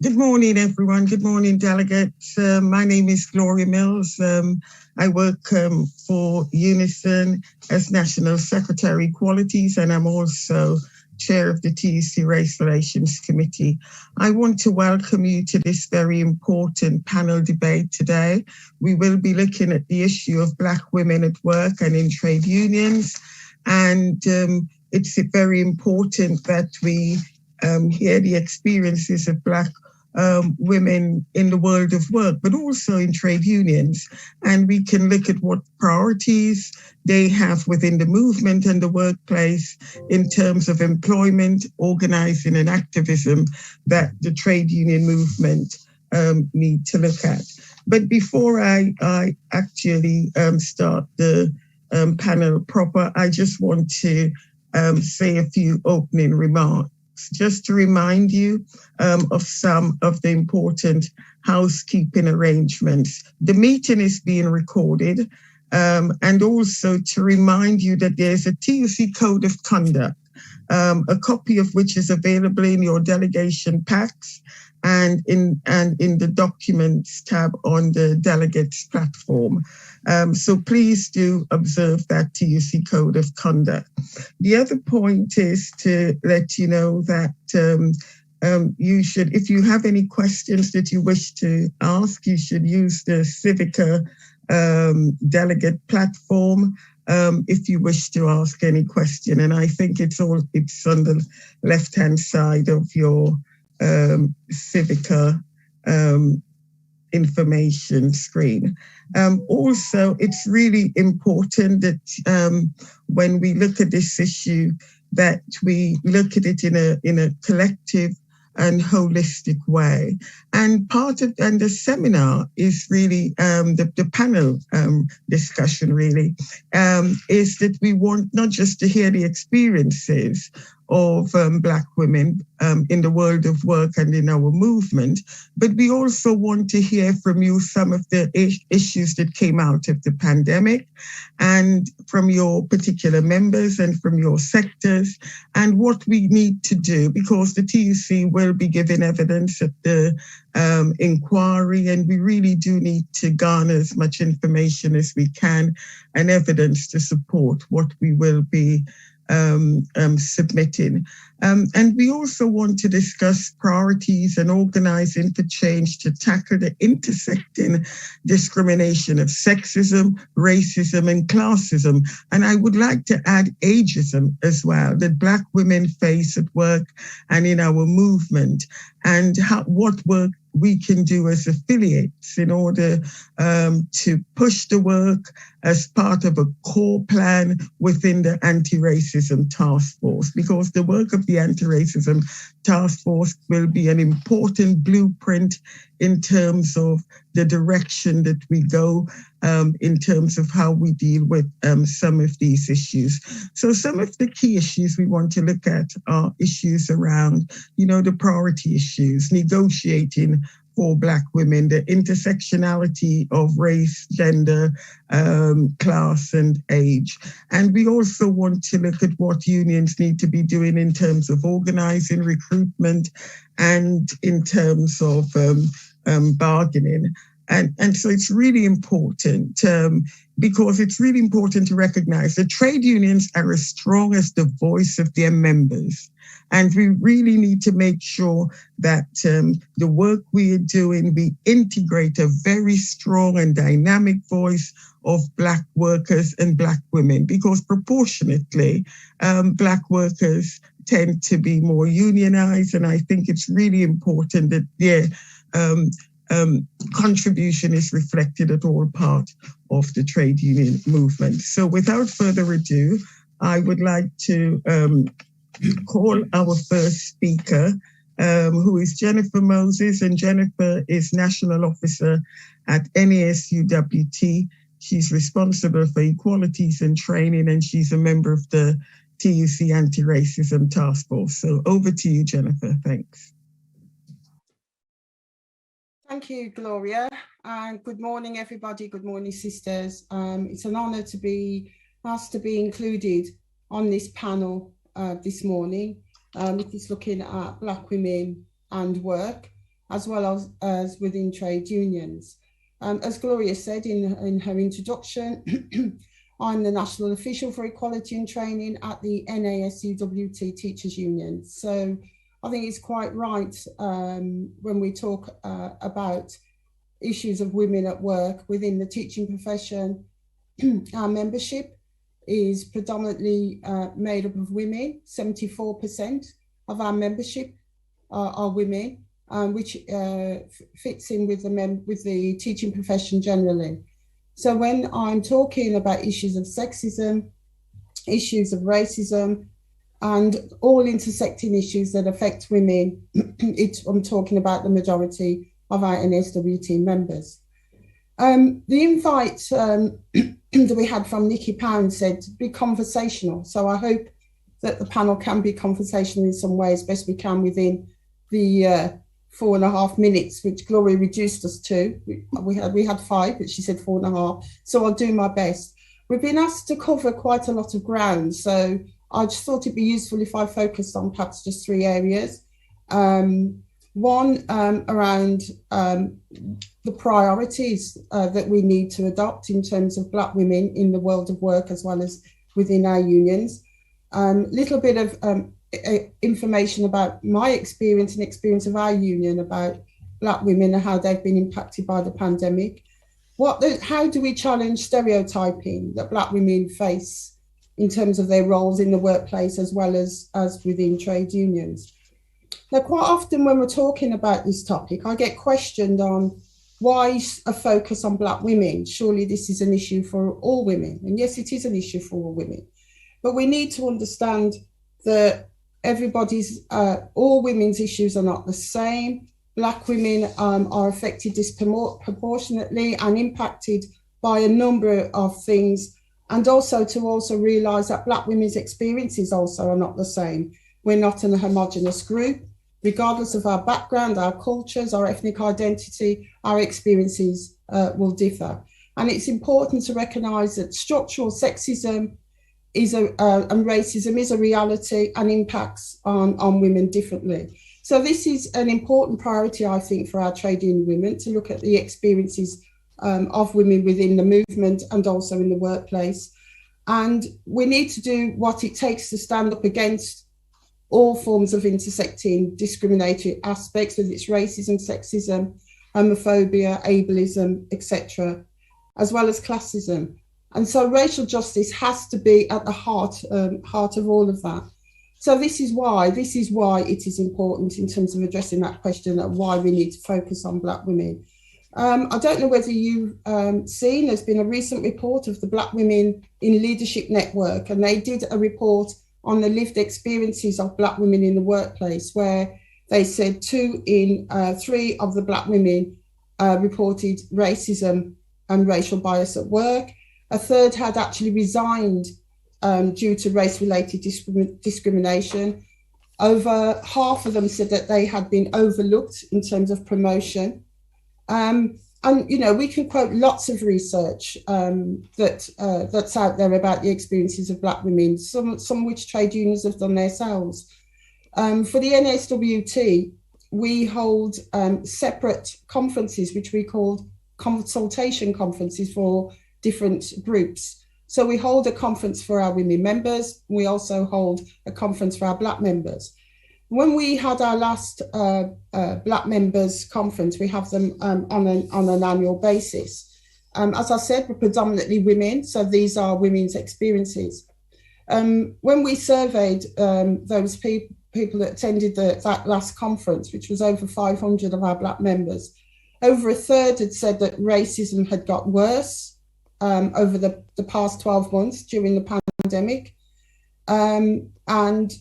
Good morning, everyone. Good morning, delegates. My name is Gloria Mills. I work for Unison as National Secretary Equalities, and I'm also chair of the TUC Race Relations Committee. I want to welcome you to this very important panel debate today. We will be looking at the issue of Black women at work and in trade unions. And it's very important that we hear the experiences of Black women in the world of work, but also in trade unions. And we can look at what priorities they have within the movement and the workplace in terms of employment, organizing, and activism that the trade union movement need to look at. But before I actually start the panel proper, I just want to say a few opening remarks just to remind you of some of the important housekeeping arrangements. The meeting is being recorded, and also to remind you that there's a TUC Code of Conduct, a copy of which is available in your delegation packs and in the documents tab on the delegates platform. So please do observe that TUC Code of Conduct. The other point is to let you know that you should, if you have any questions that you wish to ask, you should use the Civica delegate platform if you wish to ask any question. And I think it's on the left-hand side of your Civica information screen. Also, it's really important that when we look at this issue, that we look at it in a collective and holistic way. And the seminar is really the panel discussion really is that we want not just to hear the experiences of Black women in the world of work and in our movement, but we also want to hear from you some of the issues that came out of the pandemic and from your particular members and from your sectors and what we need to do, because the TUC will be giving evidence at the inquiry, and we really do need to garner as much information as we can and evidence to support what we will be submitting. And we also want to discuss priorities and organizing for change to tackle the intersecting discrimination of sexism, racism, and classism. And I would like to add ageism as well, that Black women face at work and in our movement, and what work we can do as affiliates in order to push the work as part of a core plan within the anti-racism task force, because the work of the anti-racism task force will be an important blueprint in terms of the direction that we go in terms of how we deal with some of these issues. So some of the key issues we want to look at are issues around, the priority issues, negotiating for Black women, the intersectionality of race, gender, class, and age. And we also want to look at what unions need to be doing in terms of organizing, recruitment, and in terms of bargaining. And so it's really important because it's really important to recognize that trade unions are as strong as the voice of their members. And we really need to make sure that the work we are doing, we integrate a very strong and dynamic voice of Black workers and Black women, because proportionately, Black workers tend to be more unionized. And I think it's really important that their contribution is reflected at all parts of the trade union movement. So without further ado, I would like to call our first speaker, who is Jennifer Moses, and Jennifer is National Officer at NASUWT. She's responsible for equalities and training, and she's a member of the TUC Anti-Racism Task Force. So over to you, Jennifer. Thanks. Thank you, Gloria, and good morning, everybody. Good morning, sisters. It's an honor to be asked to be included on this panel this morning. It is looking at Black women and work. as well as within trade unions. As Gloria said in her introduction, I'm the National Official for Equality and Training at the NASUWT Teachers Union. So I think it's quite right when we talk about issues of women at work within the teaching profession. Our membership is predominantly made up of women. 74% of our membership are women, which fits in with the teaching profession generally. So when I'm talking about issues of sexism, issues of racism, and all intersecting issues that affect women, I'm talking about the majority of our NSWT members. The invite that we had from Nikki Pound said be conversational. So I hope that the panel can be conversational in some way as best we can within the 4.5 minutes, which Gloria reduced us to. We had 5, but she said 4.5. So I'll do my best. We've been asked to cover quite a lot of ground. So I just thought it'd be useful if I focused on perhaps just 3 areas. One, around the priorities that we need to adopt in terms of Black women in the world of work as well as within our unions. Little bit of information about my experience and experience of our union about Black women and how they've been impacted by the pandemic. How do we challenge stereotyping that Black women face in terms of their roles in the workplace as well as within trade unions? Now, quite often when we're talking about this topic, I get questioned on why a focus on Black women? Surely this is an issue for all women. And yes, it is an issue for all women. But we need to understand that all women's issues are not the same. Black women are affected disproportionately and impacted by a number of things. And also to realise that Black women's experiences also are not the same. We're not in a homogenous group. Regardless of our background, our cultures, our ethnic identity, our experiences will differ. And it's important to recognise that structural sexism and racism is a reality and impacts on women differently. So this is an important priority, I think, for our trade union women to look at the experiences of women within the movement and also in the workplace. And we need to do what it takes to stand up against all forms of intersecting discriminatory aspects, whether it's racism, sexism, homophobia, ableism, etc., as well as classism. And so racial justice has to be at the heart of all of that. So this is why it is important in terms of addressing that question of why we need to focus on Black women. I don't know whether you've seen, there's been a recent report of the Black Women in Leadership Network, and they did a report on the lived experiences of Black women in the workplace, where they said 2 in 3 of the Black women reported racism and racial bias at work. A third had actually resigned due to race-related discrimination. Over half of them said that they had been overlooked in terms of promotion. And, you know, we can quote lots of research that's out there about the experiences of Black women, some which trade unions have done themselves. For the NSWT, we hold separate conferences, which we call consultation conferences for different groups. So we hold a conference for our women members. We also hold a conference for our Black members. When we had our last Black members conference, we have them on an annual basis. As I said, we're predominantly women, so these are women's experiences. When we surveyed those people that attended that last conference, which was over 500 of our Black members, over a third had said that racism had got worse over the past 12 months during the pandemic. And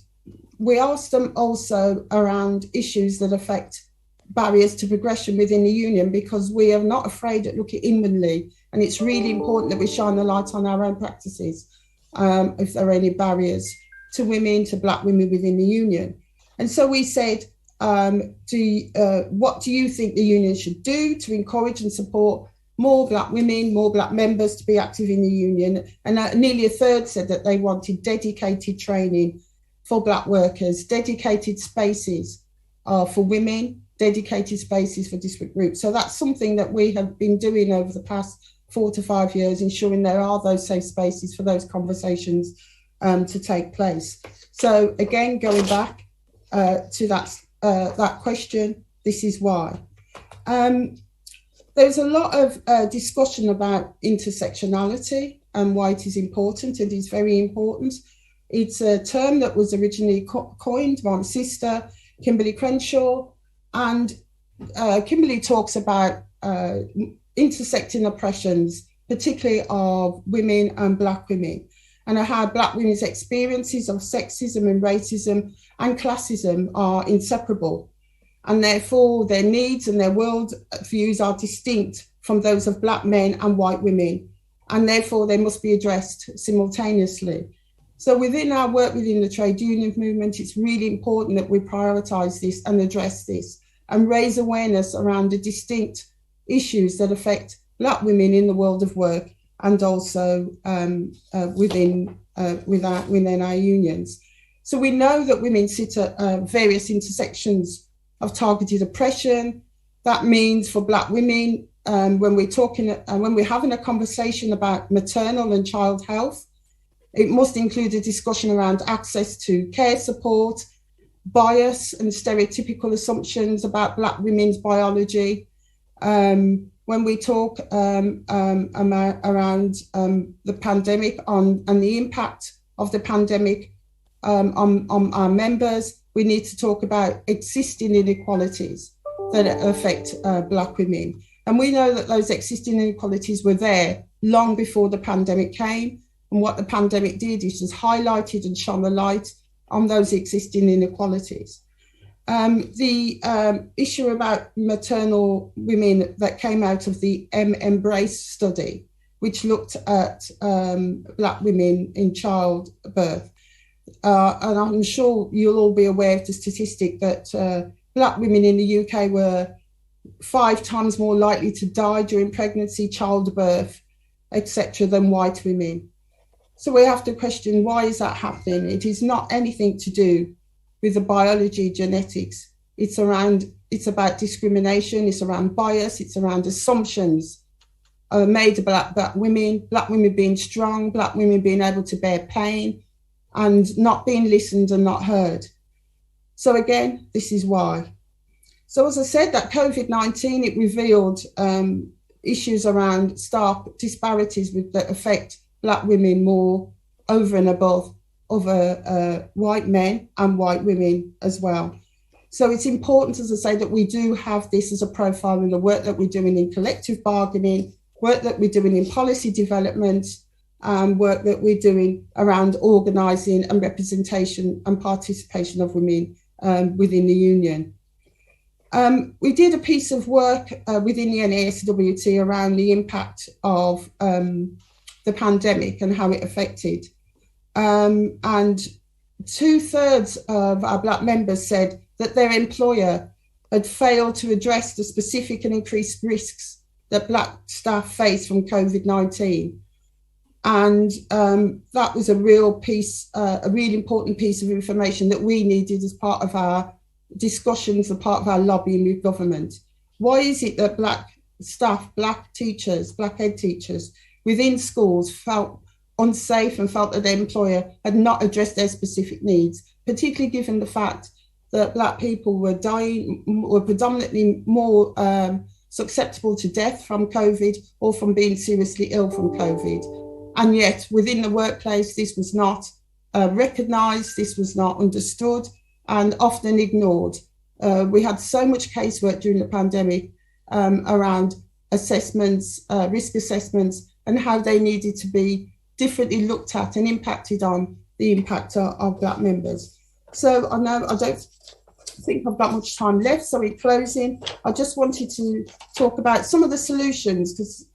we asked them also around issues that affect barriers to progression within the union, because we are not afraid to look at inwardly, and it's really important that we shine a light on our own practices if there are any barriers to women, to Black women within the union. And so we said, what do you think the union should do to encourage and support more Black women, more Black members to be active in the union? And nearly a third said that they wanted dedicated training for Black workers, dedicated spaces for women, dedicated spaces for different groups. So that's something that we have been doing over the past 4 to 5 years, ensuring there are those safe spaces for those conversations to take place. So again, going back to that question, this is why. There's a lot of discussion about intersectionality and why it is important, and it's very important. It's a term that was originally coined by my sister, Kimberly Crenshaw, and Kimberly talks about intersecting oppressions, particularly of women and Black women, and how Black women's experiences of sexism and racism and classism are inseparable, and therefore their needs and their world views are distinct from those of Black men and white women, and therefore they must be addressed simultaneously. So within our work within the trade union movement, it's really important that we prioritise this and address this and raise awareness around the distinct issues that affect Black women in the world of work and also within our unions. So we know that women sit at various intersections of targeted oppression. That means for Black women, when we're having a conversation about maternal and child health, it must include a discussion around access to care support, bias and stereotypical assumptions about Black women's biology. When we talk around the pandemic and the impact of the pandemic on our members, we need to talk about existing inequalities that affect Black women. And we know that those existing inequalities were there long before the pandemic came. And what the pandemic did is just highlighted and shone a light on those existing inequalities. The issue about maternal women that came out of the Embrace study, which looked at Black women in childbirth. And I'm sure you'll all be aware of the statistic that Black women in the UK were 5 times more likely to die during pregnancy, childbirth, etc., than white women. So we have to question, why is that happening? It is not anything to do with the biology, genetics. It's about discrimination, it's around bias, it's around assumptions made about Black women being strong, Black women being able to bear pain and not being listened and not heard. So again, this is why. So as I said, that COVID-19, it revealed issues around stark disparities that affect Black women more over and above other white men and white women as well. So it's important, as I say, that we do have this as a profile in the work that we're doing in collective bargaining, work that we're doing in policy development, work that we're doing around organising and representation and participation of women within the union. We did a piece of work within the NASWT around the impact of the pandemic and how it affected. And 2/3 of our Black members said that their employer had failed to address the specific and increased risks that Black staff face from COVID-19. And that was a really important piece of information that we needed as part of our discussions, as part of our lobbying with government. Why is it that Black staff, Black teachers, Black ed teachers within schools felt unsafe and felt that their employer had not addressed their specific needs, particularly given the fact that Black people were predominantly more susceptible to death from COVID or from being seriously ill from COVID. And yet within the workplace, this was not recognised, this was not understood and often ignored. We had so much casework during the pandemic around assessments, risk assessments, and how they needed to be differently looked at and impacted on the impact of Black members. So I know I don't think I've got much time left, so in closing, I just wanted to talk about some of the solutions, because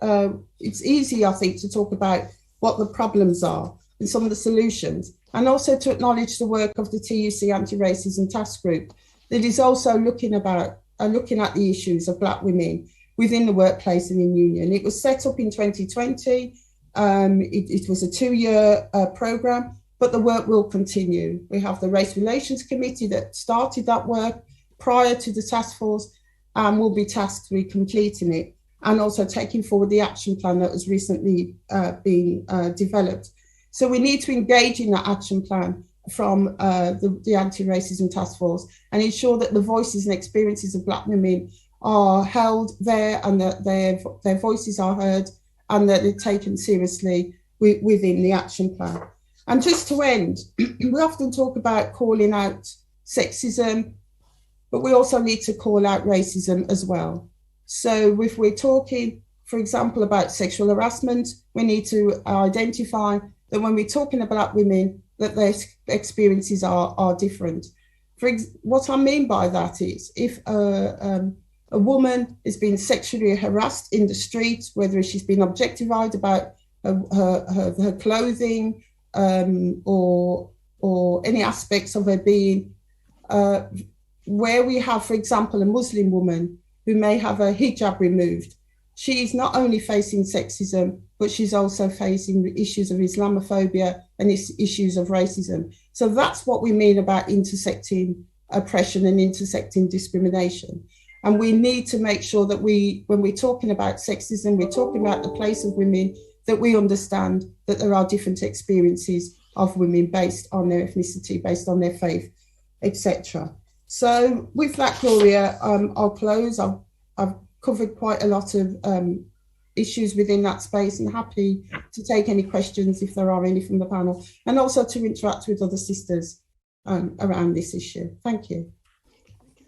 it's easy, I think, to talk about what the problems are and some of the solutions, and also to acknowledge the work of the TUC Anti-Racism Task Group that is also looking at the issues of Black women within the workplace and in union. It was set up in 2020. It was a 2-year programme, but the work will continue. We have the Race Relations Committee that started that work, prior to the task force, and will be tasked with completing it, and also taking forward the action plan that has recently been developed. So we need to engage in that action plan from the Anti-Racism Task Force and ensure that the voices and experiences of Black women are held there, and that their voices are heard, and that they're taken seriously within the action plan. And just to end, we often talk about calling out sexism, but we also need to call out racism as well. So if we're talking, for example, about sexual harassment, we need to identify that when we're talking about women, that their experiences are different. What I mean by that is, if a woman is being sexually harassed in the street, whether she's been objectified about her clothing or any aspects of her being, where we have, for example, a Muslim woman who may have her hijab removed, she is not only facing sexism, but she's also facing the issues of Islamophobia and issues of racism. So that's what we mean about intersecting oppression and intersecting discrimination. And we need to make sure that when we're talking about sexism, we're talking about the place of women, that we understand that there are different experiences of women based on their ethnicity, based on their faith, etc. So with that, Gloria, I'll close. I've covered quite a lot of issues within that space, and happy to take any questions if there are any from the panel, and also to interact with other sisters around this issue. Thank you.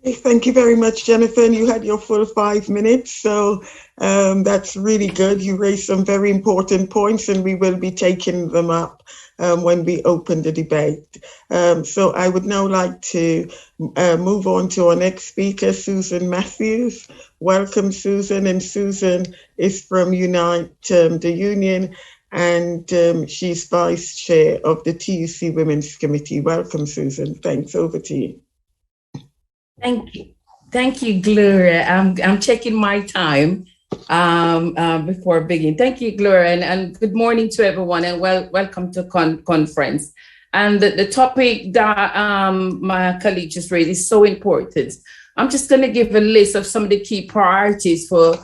Thank you very much, Jennifer. And you had your full 5 minutes, so that's really good. You raised some very important points, and we will be taking them up when we open the debate. So I would now like to move on to our next speaker, Susan Matthews. Welcome, Susan. And Susan is from Unite the Union, and she's Vice Chair of the TUC Women's Committee. Welcome, Susan. Thanks. Over to you. Thank you, Gloria. I'm checking my time before beginning. Thank you, Gloria, and good morning to everyone, and welcome to conference. And the topic that my colleague just raised is so important. I'm just going to give a list of some of the key priorities for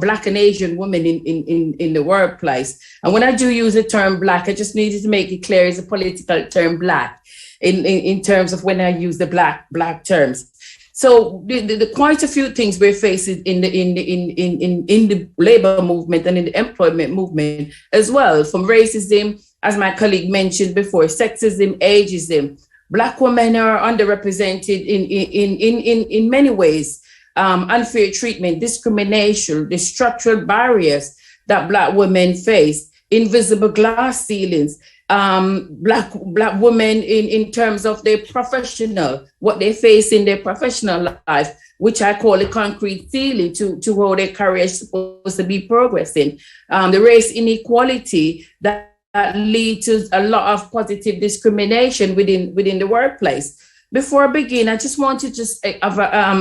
Black and Asian women in the workplace. And when I do use the term Black, I just needed to make it clear it's a political term, Black, in terms of when I use the black terms. So the quite a few things we're facing in the labor movement and in the employment movement as well, from racism, as my colleague mentioned before, sexism, ageism. Black women are underrepresented in many ways. Unfair treatment, discrimination, the structural barriers that Black women face, invisible glass ceilings, Black women in terms of their professional, what they face in their professional life, which I call a concrete ceiling to how their career is supposed to be progressing. The race inequality that lead to a lot of positive discrimination within the workplace. Before I begin, I just want to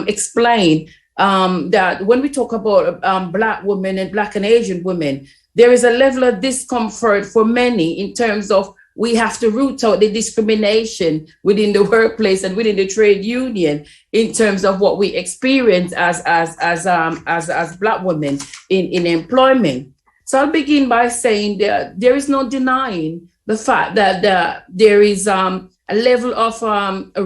explain that when we talk about Black women and Black and Asian women, there is a level of discomfort for many in terms of we have to root out the discrimination within the workplace and within the trade union in terms of what we experience as Black women in employment. So I'll begin by saying that there is no denying the fact that there is a level of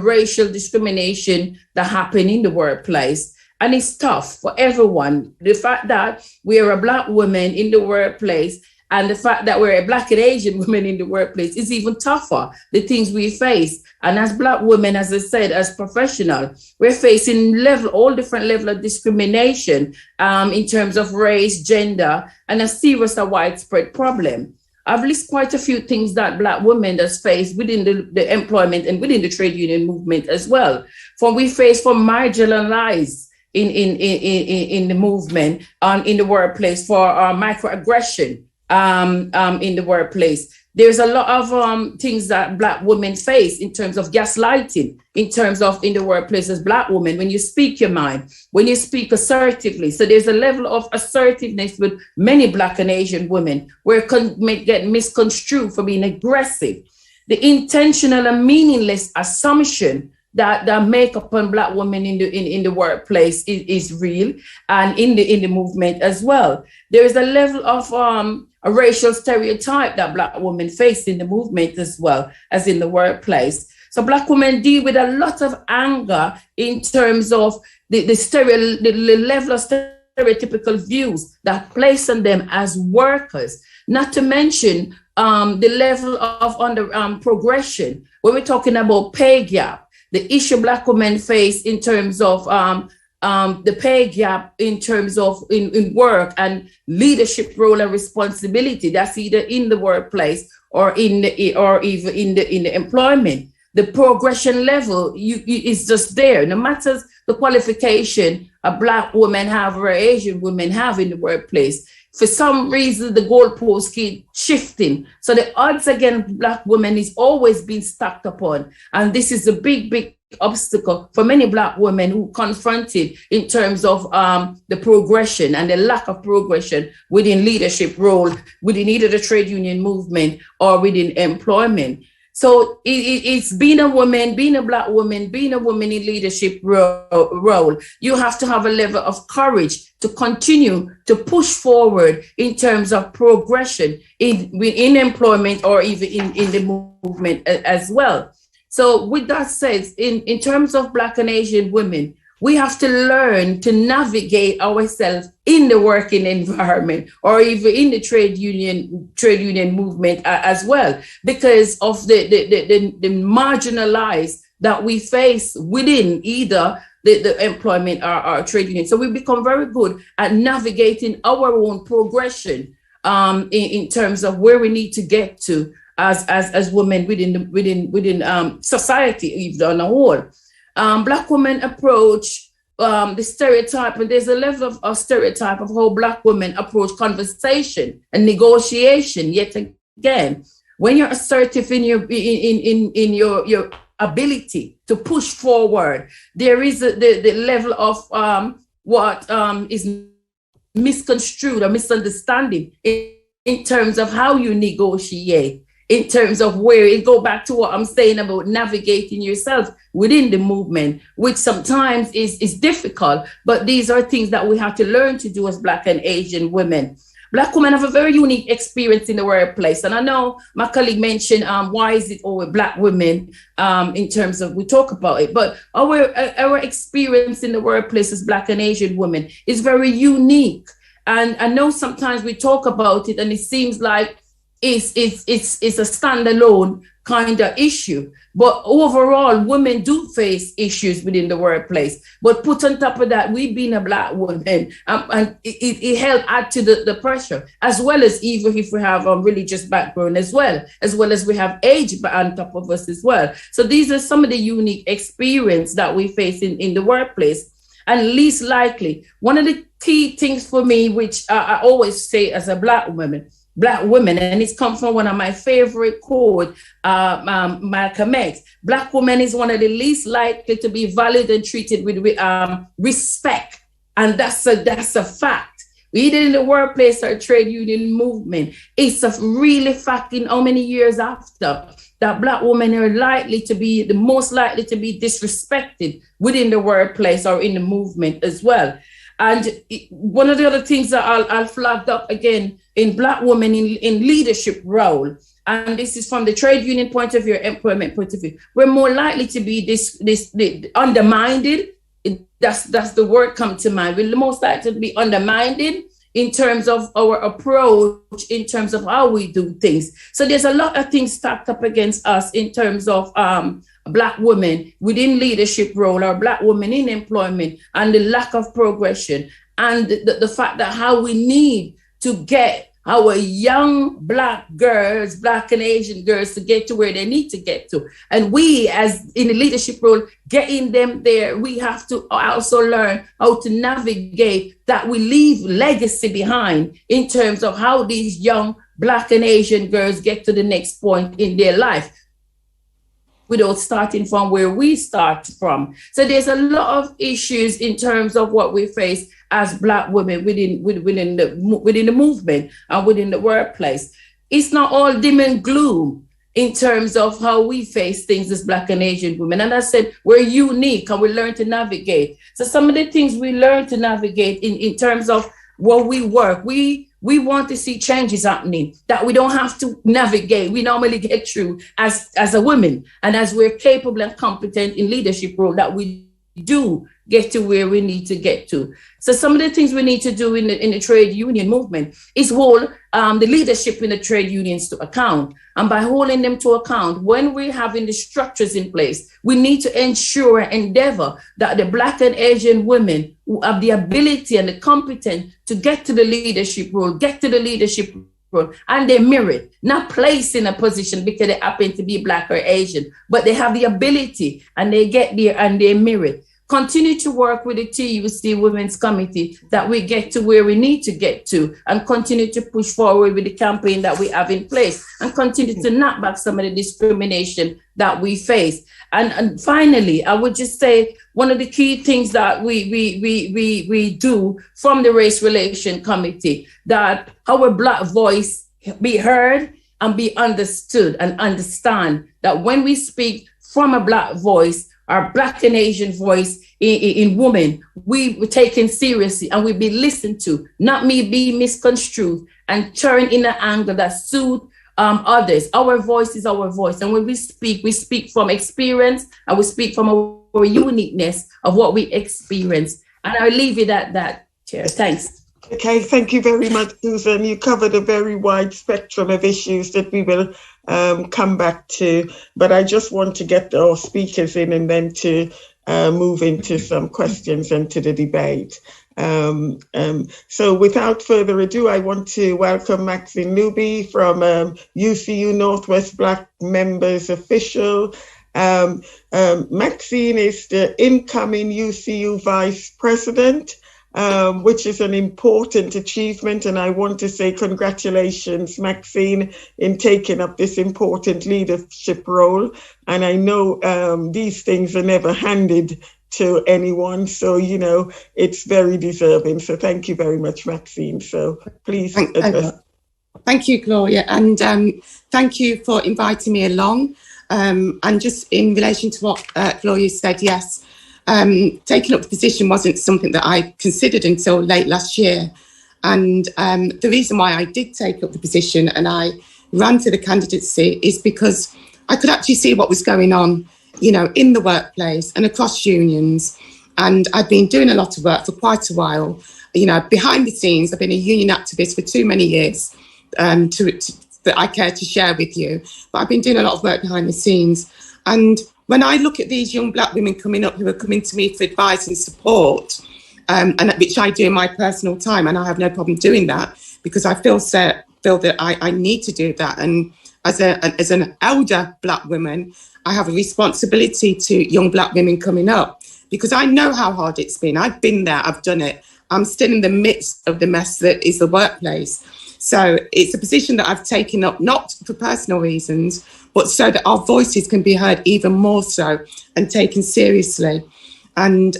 racial discrimination that happen in the workplace. And it's tough for everyone. The fact that we are a Black woman in the workplace and the fact that we're a Black and Asian woman in the workplace is even tougher, the things we face. And as Black women, as I said, as professionals, we're facing all different levels of discrimination in terms of race, gender, and a serious, widespread problem. I've listed quite a few things that Black women has faced within the employment and within the trade union movement as well. We face marginalized in the movement, in the workplace, for microaggression in the workplace. There's a lot of things that Black women face in terms of gaslighting, in terms of in the workplace as Black women, when you speak your mind, when you speak assertively. So there's a level of assertiveness with many Black and Asian women where it can get misconstrued for being aggressive. The intentional and meaningless assumption that make upon Black women in the workplace is real, and in the movement as well. There is a level of a racial stereotype that Black women face in the movement as well as in the workplace. So Black women deal with a lot of anger in terms of the level of stereotypical views that place on them as workers, not to mention the level of progression. When we're talking about pay gap, the issue Black women face in terms of the pay gap in terms of in work and leadership role and responsibility, that's either in the workplace or even in the employment. The progression level is just there. No matter the qualification a Black woman have or Asian women have in the workplace, for some reason the goalposts keep shifting. So the odds against Black women is always being stacked upon. And this is a big obstacle for many Black women who confronted in terms of the progression and the lack of progression within leadership role, within either the trade union movement or within employment. So it's being a woman, being a Black woman, being a woman in leadership role. You have to have a level of courage to continue to push forward in terms of progression in employment or even in the movement as well. So with that said, in terms of Black and Asian women, we have to learn to navigate ourselves in the working environment or even in the trade union movement as well, because of the marginalized that we face within either the employment or trade union. So we become very good at navigating our own progression in terms of where we need to get to as women within society, even on a whole. Black women approach the stereotype, and there's a level of stereotype of how Black women approach conversation and negotiation. Yet again, when you're assertive in your ability to push forward, there is the level of what is misconstrued or misunderstanding in terms of how you negotiate. In terms of where it go back to what I'm saying about navigating yourself within the movement, which sometimes is difficult, but these are things that we have to learn to do as Black and Asian women. Black women have a very unique experience in the workplace. And I know my colleague mentioned why is it always Black women in terms of, we talk about it, but our experience in the workplace as Black and Asian women is very unique. And I know sometimes we talk about it and it seems like it's a standalone kind of issue. But overall, women do face issues within the workplace. But put on top of that, we being a Black woman, and it helped add to the pressure, as well as even if we have a religious background as well as we have age on top of us as well. So these are some of the unique experience that we face in the workplace. And least likely, one of the key things for me, which I always say as a Black woman, and it's come from one of my favorite quotes, Malcolm X. Black woman is one of the least likely to be valued and treated with respect, and that's a fact. Either in the workplace or trade union movement, it's a really fact. In how many years after that, Black women are the most likely to be disrespected within the workplace or in the movement as well. And one of the other things that I'll flag up again in Black women in leadership role, and this is from the trade union point of view, employment point of view, we're more likely to be this undermined. That's the word come to mind. We're most likely to be undermined in terms of our approach, in terms of how we do things. So there's a lot of things stacked up against us in terms of Black women within leadership role or Black women in employment, and the lack of progression, and the fact that how we need to get our young Black girls, Black and Asian girls, to get to where they need to get to. And we, as in the leadership role, getting them there, we have to also learn how to navigate that we leave legacy behind in terms of how these young Black and Asian girls get to the next point in their life, without starting from where we start from. So there's a lot of issues in terms of what we face as Black women within the movement and within the workplace. It's not all dim and gloom. in terms of how we face things as Black and Asian women. And I said, we're unique and we learn to navigate. So some of the things we learn to navigate in terms of what we work, we want to see changes happening that we don't have to navigate. We normally get through as a woman, and as we're capable and competent in leadership role, that we do get to where we need to get to. So some of the things we need to do in the trade union movement is hold the leadership in the trade unions to account. And by holding them to account, when we're having the structures in place, we need to ensure and endeavor that the Black and Asian women who have the ability and the competence to get to the leadership role, and they merit, not placed in a position because they happen to be Black or Asian, but they have the ability and they get there and they merit. Continue to work with the TUC Women's Committee that we get to where we need to get to, and continue to push forward with the campaign that we have in place, and continue to knock back some of the discrimination that we face. And finally, I would just say one of the key things that we do from the Race Relation Committee, that our Black voice be heard and be understood, and understand that when we speak from a Black voice, our Black and Asian voice in women, we were taken seriously and we be listened to, not me be misconstrued and turned in an angle that suit others. Our voice is our voice. And when we speak from experience, and we speak from our uniqueness of what we experience. And I'll leave it at that, Chair. Thanks. Okay, thank you very much, Susan. You covered a very wide spectrum of issues that we will come back to, but I just want to get our speakers in and then to move into some questions and to the debate. So without further ado, I want to welcome Maxine Newby from UCU Northwest Black Members Official. Maxine is the incoming UCU Vice President, which is an important achievement. And I want to say congratulations, Maxine, in taking up this important leadership role. And I know these things are never handed to anyone. So, you know, it's very deserving. So thank you very much, Maxine. So please address. Thank you, Gloria. And thank you for inviting me along. And just in relation to what Gloria said, yes, taking up the position wasn't something that I considered until late last year. And the reason why I did take up the position and I ran to the candidacy is because I could actually see what was going on, you know, in the workplace and across unions. And I've been doing a lot of work for quite a while. You know, behind the scenes, I've been a union activist for too many years that I care to share with you. But I've been doing a lot of work behind the scenes. And when I look at these young Black women coming up who are coming to me for advice and support, and which I do in my personal time, and I have no problem doing that because I feel that I need to do that. And as an elder Black woman, I have a responsibility to young Black women coming up because I know how hard it's been. I've been there, I've done it. I'm still in the midst of the mess that is the workplace. So it's a position that I've taken up, not for personal reasons, but so that our voices can be heard even more so and taken seriously. And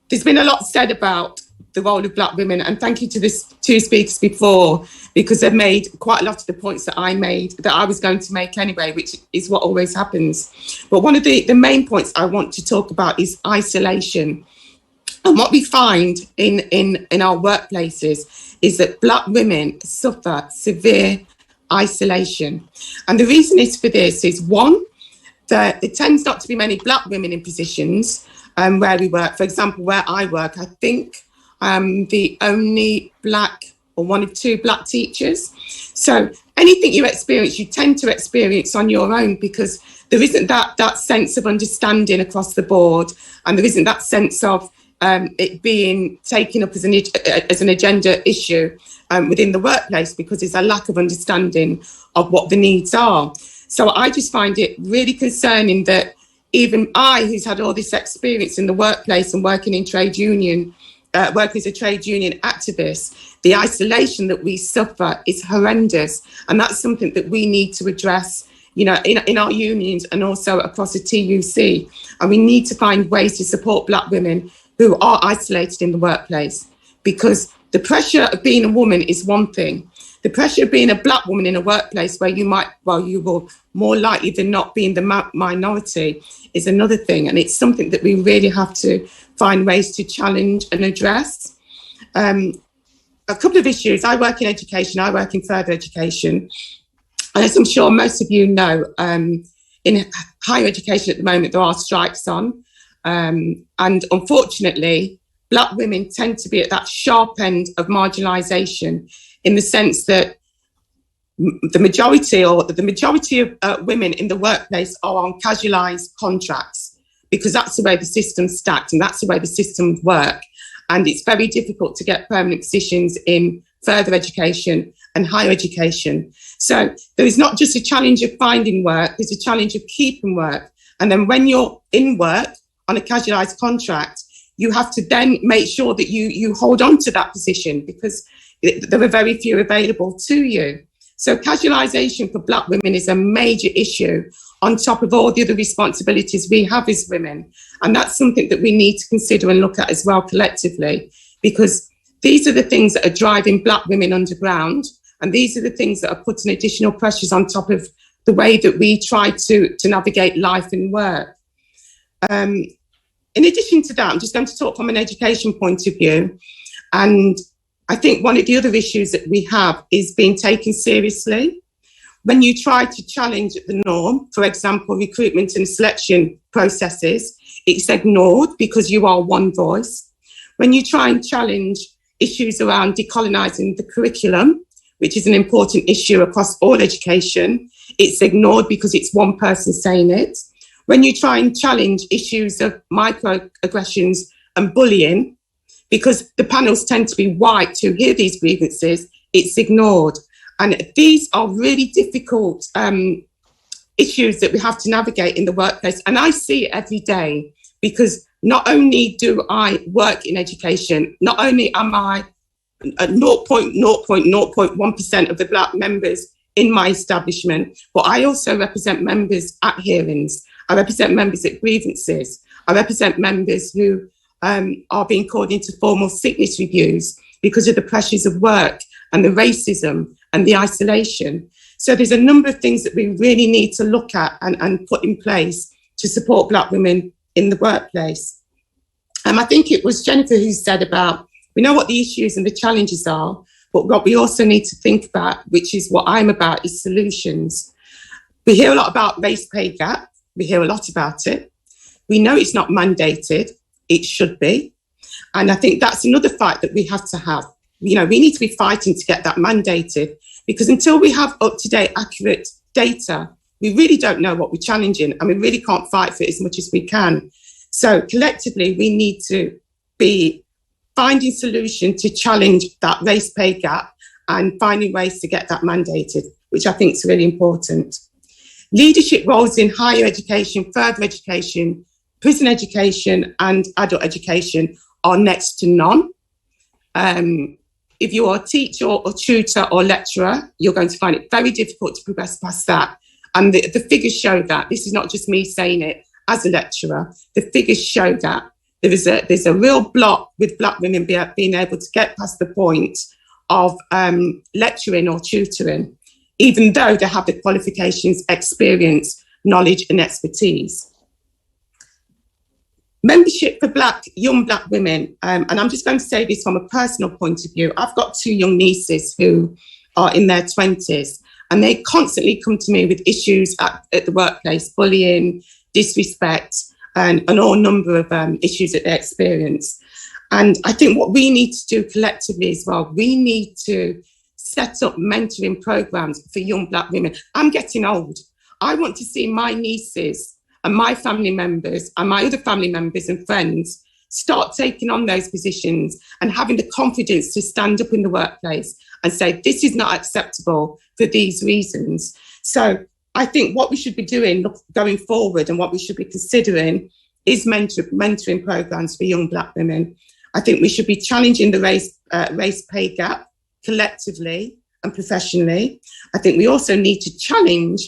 there's been a lot said about the role of Black women, and thank you to the two speakers before, because they've made quite a lot of the points that I made, that I was going to make anyway, which is what always happens. But one of the main points I want to talk about is isolation. And what we find in our workplaces is that Black women suffer severe isolation. And the reason is for this is, one, that there tends not to be many Black women in positions where we work. For example, where I work, I think I'm the only Black or one of two Black teachers. So anything you experience, you tend to experience on your own because there isn't that sense of understanding across the board, and there isn't that sense of it being taken up as an agenda issue within the workplace, because there's a lack of understanding of what the needs are. So I just find it really concerning that even I, who's had all this experience in the workplace and working in trade union, working as a trade union activist, the isolation that we suffer is horrendous. And that's something that we need to address, you know, in our unions and also across the TUC. And we need to find ways to support Black women who are isolated in the workplace, because the pressure of being a woman is one thing, The pressure of being a black woman in a workplace where you will more likely than not be in the minority is another thing. And it's something that we really have to find ways to challenge and address. A couple of issues. I work in education, I work in further education. And as I'm sure most of you know, in higher education at the moment, there are strikes on. And unfortunately, black women tend to be at that sharp end of marginalisation, in the sense that the majority of women in the workplace are on casualised contracts, because that's the way the system's stacked and that's the way the systems work. And it's very difficult to get permanent positions in further education and higher education. So there is not just a challenge of finding work, there's a challenge of keeping work. And then when you're in work on a casualised contract, you have to then make sure that you hold on to that position, because there are very few available to you. So casualisation for black women is a major issue, on top of all the other responsibilities we have as women. And that's something that we need to consider and look at as well collectively, because these are the things that are driving black women underground. And these are the things that are putting additional pressures on top of the way that we try to navigate life and work. In addition to that, I'm just going to talk from an education point of view. And I think one of the other issues that we have is being taken seriously. When you try to challenge the norm, for example, recruitment and selection processes, it's ignored because you are one voice. When you try and challenge issues around decolonising the curriculum, which is an important issue across all education, it's ignored because it's one person saying it. When you try and challenge issues of microaggressions and bullying, because the panels tend to be white to hear these grievances, it's ignored. And these are really difficult issues that we have to navigate in the workplace. And I see it every day, because not only do I work in education, not only am I 0.1% of the black members in my establishment, but I also represent members at hearings. I represent members at grievances. I represent members who are being called into formal sickness reviews because of the pressures of work and the racism and the isolation. So there's a number of things that we really need to look at and put in place to support black women in the workplace. I think it was Jennifer who said about, we know what the issues and the challenges are, but what we also need to think about, which is what I'm about, is solutions. We hear a lot about race pay gap. We hear a lot about it. We know it's not mandated. It should be. And I think that's another fight that we have to have. You know, we need to be fighting to get that mandated, because until we have up-to-date, accurate data, we really don't know what we're challenging, and we really can't fight for it as much as we can. So collectively, we need to be finding solutions to challenge that race pay gap and finding ways to get that mandated, which I think is really important. Leadership roles in higher education, further education, prison education and adult education are next to none. If you are a teacher or tutor or lecturer, you're going to find it very difficult to progress past that. And the figures show that. This is not just me saying it as a lecturer. The figures show that. There's a real block with black women being able to get past the point of lecturing or tutoring, even though they have the qualifications, experience, knowledge and expertise. Membership for young black women, and I'm just going to say this from a personal point of view. I've got two young nieces who are in their 20s, and they constantly come to me with issues at the workplace, bullying, disrespect, and all number of issues that they experience. And I think what we need to do collectively as well, we need to set up mentoring programs for young black women. I'm getting old. I want to see my nieces and my family members and my other family members and friends start taking on those positions and having the confidence to stand up in the workplace and say, this is not acceptable for these reasons. So I think what we should be doing going forward and what we should be considering is mentoring programs for young black women. I think we should be challenging the race pay gap collectively and professionally. I think we also need to challenge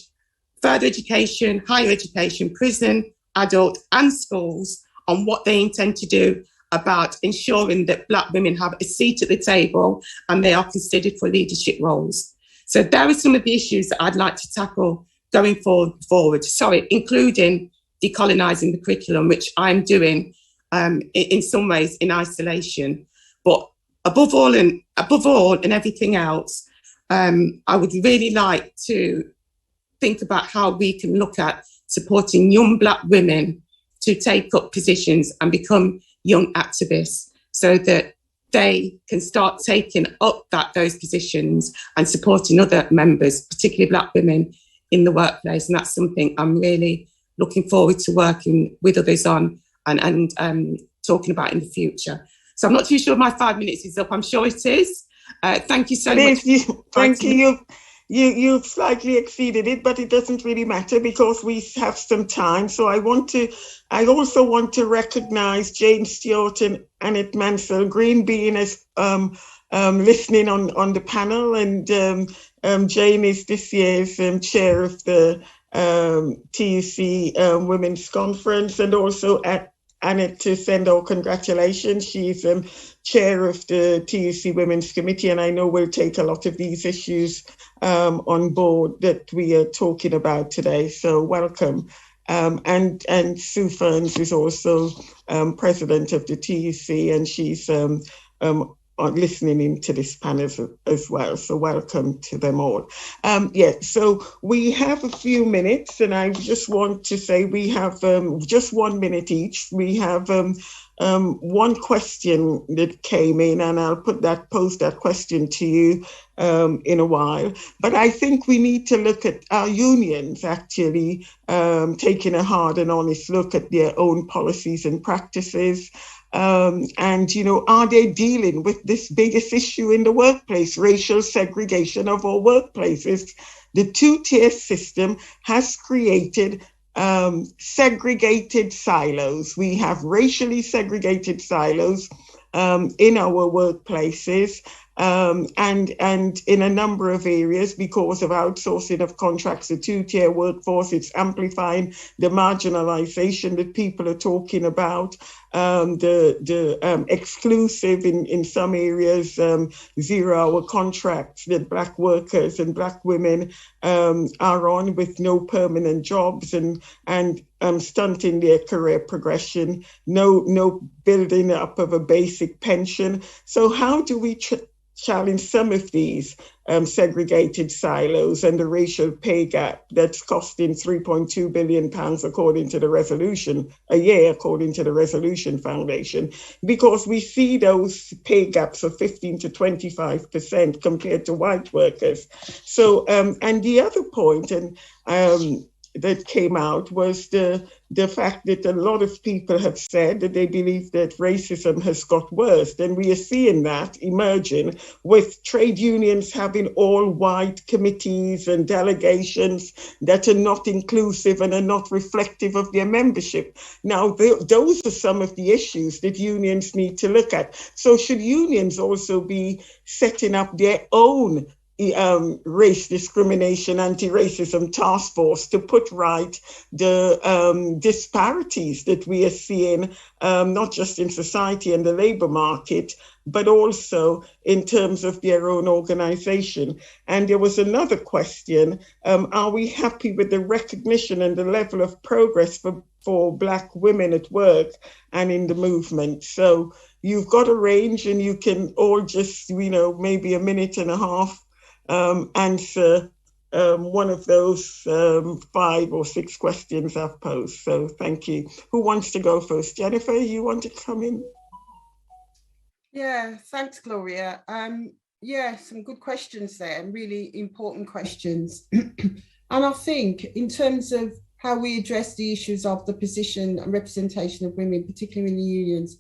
further education, higher education, prison, adult and schools on what they intend to do about ensuring that Black women have a seat at the table and they are considered for leadership roles. So there are some of the issues that I'd like to tackle going forward, including decolonising the curriculum, which I'm doing in some ways in isolation. But above all and everything else, I would really like to think about how we can look at supporting young Black women to take up positions and become young activists so that they can start taking up those positions and supporting other members, particularly Black women, in the workplace. And that's something I'm really looking forward to working with others on and talking about in the future. So I'm not too sure if my 5 minutes is up. I'm sure it is. Thank you so much. Thank you. You've slightly exceeded it, but it doesn't really matter because we have some time. So I also want to recognize Jane Stewart and Annette Mansell Green being as listening on the panel, and Jane is this year's chair of the TUC Women's Conference, and also Annette to send our congratulations. She's chair of the TUC Women's Committee, and I know we'll take a lot of these issues on board that we are talking about today. So welcome. And Sue Ferns is also president of the TUC, and she's listening into this panel as well. So welcome to them all. So we have a few minutes, and I just want to say we have just 1 minute each. We have one question that came in, and I'll pose that question to you in a while. But I think we need to look at our unions actually taking a hard and honest look at their own policies and practices. And, are they dealing with this biggest issue in the workplace, racial segregation of our workplaces? The two-tier system has created segregated silos. We have racially segregated silos in our workplaces. And in a number of areas, because of outsourcing of contracts, the two-tier workforce, it's amplifying the marginalization that people are talking about, the exclusive in some areas, 0-hour contracts that Black workers and Black women are on with no permanent jobs and stunting their career progression, no building up of a basic pension. So how do we challenge some of these segregated silos and the racial pay gap that's costing £3.2 billion according to the resolution, a year according to the Resolution Foundation, because we see those pay gaps of 15 to 25% compared to white workers. So, and the other point, that came out was the fact that a lot of people have said that they believe that racism has got worse. And we are seeing that emerging with trade unions having all white committees and delegations that are not inclusive and are not reflective of their membership. Now, those are some of the issues that unions need to look at. So should unions also be setting up their own race discrimination, anti-racism task force to put right the disparities that we are seeing, not just in society and the labor market, but also in terms of their own organization? And there was another question, are we happy with the recognition and the level of progress for Black women at work and in the movement? So you've got a range, and you can all just, maybe a minute and a half answer one of those 5 or 6 questions I've posed. So thank you. Who wants to go first? Jennifer, you want to come in? Yeah, thanks, Gloria. Some good questions there, and really important questions. And I think in terms of how we address the issues of the position and representation of women, particularly in the unions,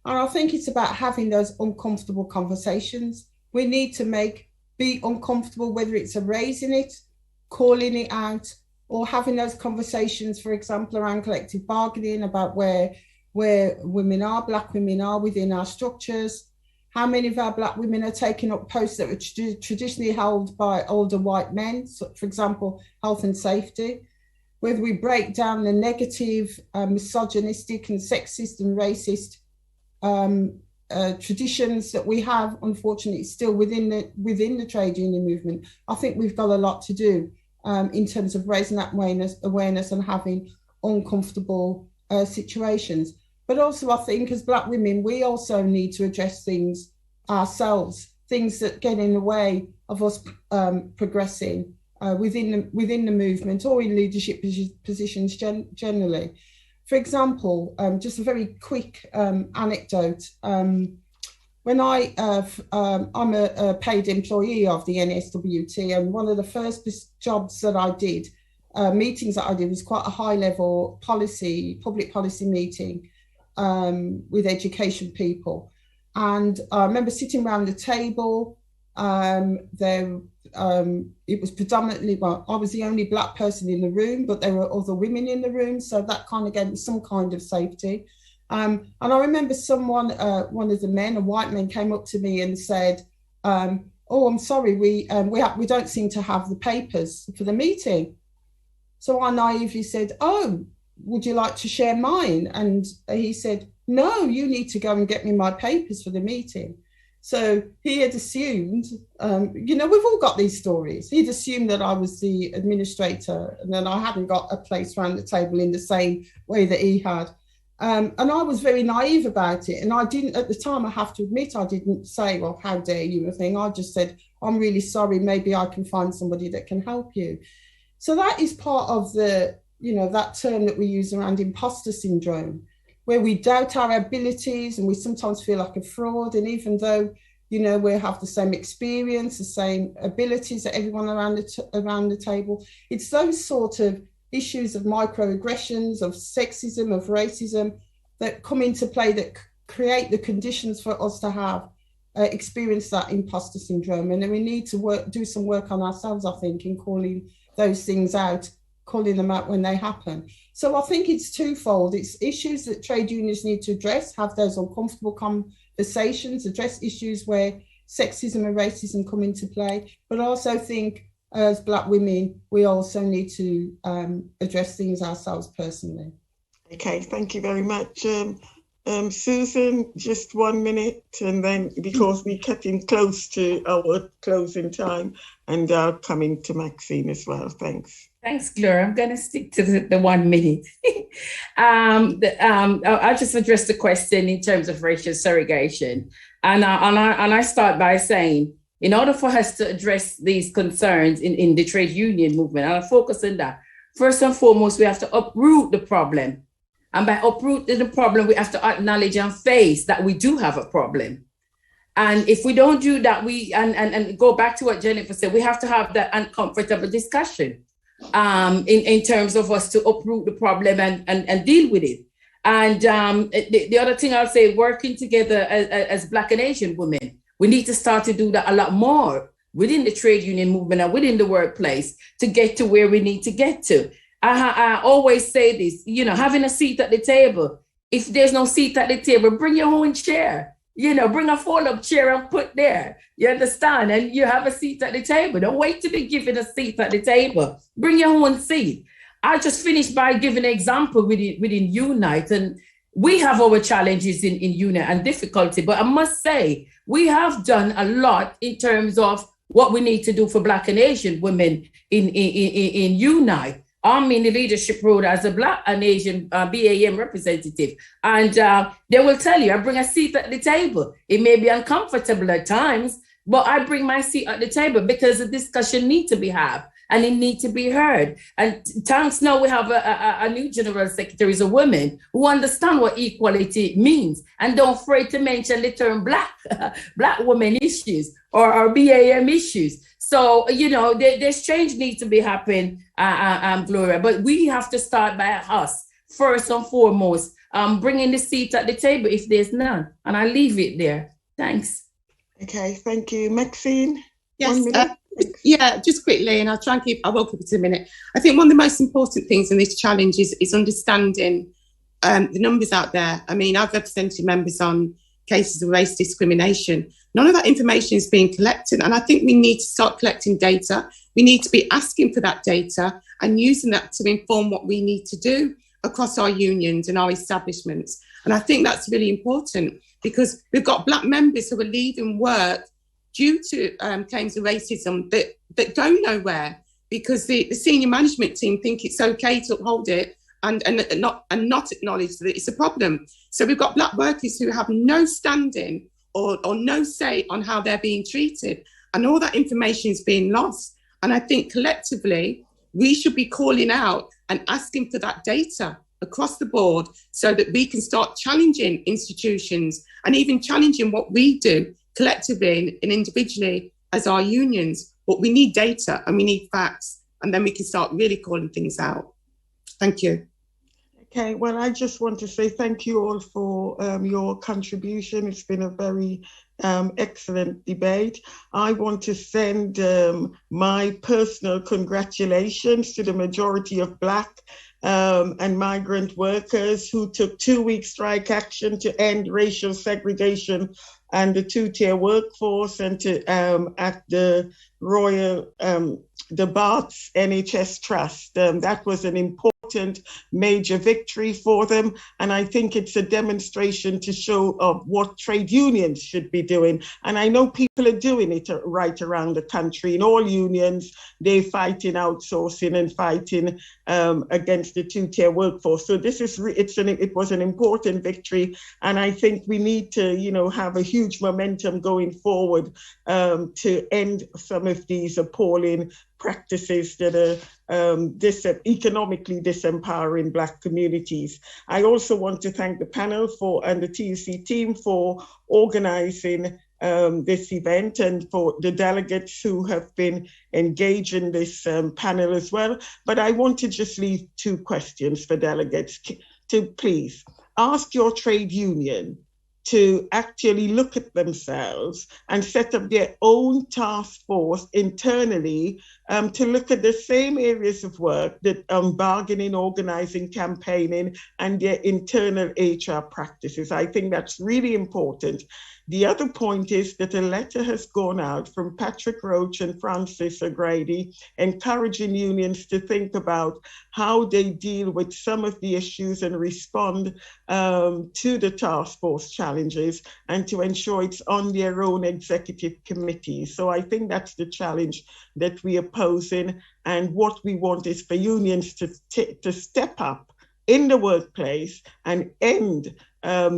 and I think it's about having those uncomfortable conversations. We need to be uncomfortable, whether it's raising it, calling it out, or having those conversations, for example, around collective bargaining, about where women are, Black women are within our structures, how many of our Black women are taking up posts that were traditionally held by older white men, so for example, health and safety, whether we break down the negative, misogynistic and sexist and racist traditions that we have, unfortunately, still within the trade union movement. I think we've got a lot to do in terms of raising that awareness and having uncomfortable situations. But also, I think as Black women, we also need to address things ourselves, things that get in the way of us progressing within the movement or in leadership positions generally. For example, just a very quick anecdote. When I'm a paid employee of the NSWT, and one of the first jobs that I did, meetings that I did, was quite a high-level public policy meeting with education people. And I remember sitting around the table. It was predominantly, well, I was the only Black person in the room, but there were other women in the room, so that kind of gave me some kind of safety. And I remember someone, one of the men, a white man, came up to me and said, "Oh, I'm sorry, we don't seem to have the papers for the meeting." So I naively said, "Oh, would you like to share mine?" And he said, "No, you need to go and get me my papers for the meeting." So he had assumed, we've all got these stories. He'd assumed that I was the administrator and that I hadn't got a place around the table in the same way that he had. And I was very naive about it. And I didn't, at the time, I have to admit, I didn't say, "Well, how dare you," or thing. I just said, "I'm really sorry, maybe I can find somebody that can help you." So that is part of the, that term that we use around imposter syndrome, where we doubt our abilities and we sometimes feel like a fraud. And even though, we have the same experience, the same abilities that everyone around the table, it's those sort of issues of microaggressions, of sexism, of racism that come into play that create the conditions for us to have experienced that imposter syndrome. And then we need to do some work on ourselves, I think, in calling those things out, calling them out when they happen. So I think it's twofold. It's issues that trade unions need to address, have those uncomfortable conversations, address issues where sexism and racism come into play, but I also think as Black women, we also need to address things ourselves personally. Okay, thank you very much. Susan, just 1 minute, and then because we're getting close to our closing time, and I'll come into Maxine as well. Thanks. Thanks, Gloria. I'm going to stick to the 1 minute. I'll just address the question in terms of racial segregation. And I start by saying, in order for us to address these concerns in the trade union movement, and I'll focus on that, first and foremost, we have to uproot the problem. And by uprooting the problem, we have to acknowledge and face that we do have a problem. And if we don't do that, and go back to what Jennifer said, we have to have that uncomfortable discussion in terms of us to uproot the problem and deal with it. And the other thing I'll say, working together as Black and Asian women, we need to start to do that a lot more within the trade union movement and within the workplace to get to where we need to get to. I always say this, having a seat at the table. If there's no seat at the table, bring your own chair. Bring a fold-up chair and put there. You understand? And you have a seat at the table. Don't wait to be given a seat at the table. Bring your own seat. I just finished by giving an example within Unite. And we have our challenges in Unite and difficulty. But I must say, we have done a lot in terms of what we need to do for Black and Asian women in Unite. I'm in the leadership role as a Black and Asian BAM representative. And they will tell you, I bring a seat at the table. It may be uncomfortable at times, but I bring my seat at the table because the discussion needs to be had and it needs to be heard. And thanks now we have a new general secretary, is a woman who understand what equality means and don't afraid to mention the term Black women issues or BAM issues. So, there's change needs to be happening, Gloria, but we have to start by us, first and foremost, bringing the seat at the table if there's none. And I leave it there. Thanks. Okay, thank you. Maxine? Yes, just quickly, and I'll try and I will keep it to a minute. I think one of the most important things in this challenge is understanding the numbers out there. I mean, I've represented members on cases of race discrimination. None of that information is being collected. And I think we need to start collecting data. We need to be asking for that data and using that to inform what we need to do across our unions and our establishments. And I think that's really important. because we've got Black members who are leaving work due to claims of racism that go nowhere because the senior management team think it's okay to uphold it and not acknowledge that it's a problem. So we've got Black workers who have no standing or no say on how they're being treated, and all that information is being lost. And I think collectively, we should be calling out and asking for that data across the board so that we can start challenging institutions and even challenging what we do collectively and individually as our unions. But we need data and we need facts, and then we can start really calling things out. Thank you. Okay, well, I just want to say thank you all for your contribution. It's been a very excellent debate. I want to send my personal congratulations to the majority of Black and migrant workers who took 2-week strike action to end racial segregation and the two-tier workforce, and to at the Royal, the Barts NHS Trust. That was an important major victory for them. And I think it's a demonstration to show of what trade unions should be doing. And I know people are doing it right around the country. In all unions, they're fighting outsourcing and fighting against the two-tier workforce. So this is, it was an important victory. And I think we need to, have a huge momentum going forward to end some of these appalling practices that are economically disempowering Black communities. I also want to thank the panel and the TUC team for organizing this event, and for the delegates who have been engaged in this panel as well. But I want to just leave 2 questions for delegates to please ask your trade union to actually look at themselves and set up their own task force internally to look at the same areas of work that bargaining, organizing, campaigning, and their internal HR practices. I think that's really important. The other point is that a letter has gone out from Patrick Roach and Francis O'Grady encouraging unions to think about how they deal with some of the issues and respond to the task force challenges, and to ensure it's on their own executive committee. So I think that's the challenge that we are posing, and what we want is for unions to step up in the workplace and end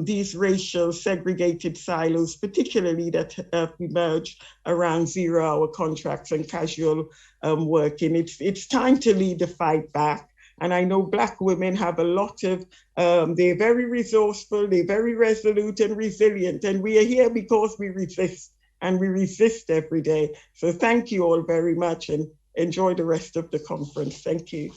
these racial segregated silos, particularly that have emerged around 0-hour contracts and casual working. It's time to lead the fight back. And I know Black women have a lot of, they're very resourceful, they're very resolute and resilient, and we are here because we resist, and we resist every day. So thank you all very much, and enjoy the rest of the conference. Thank you.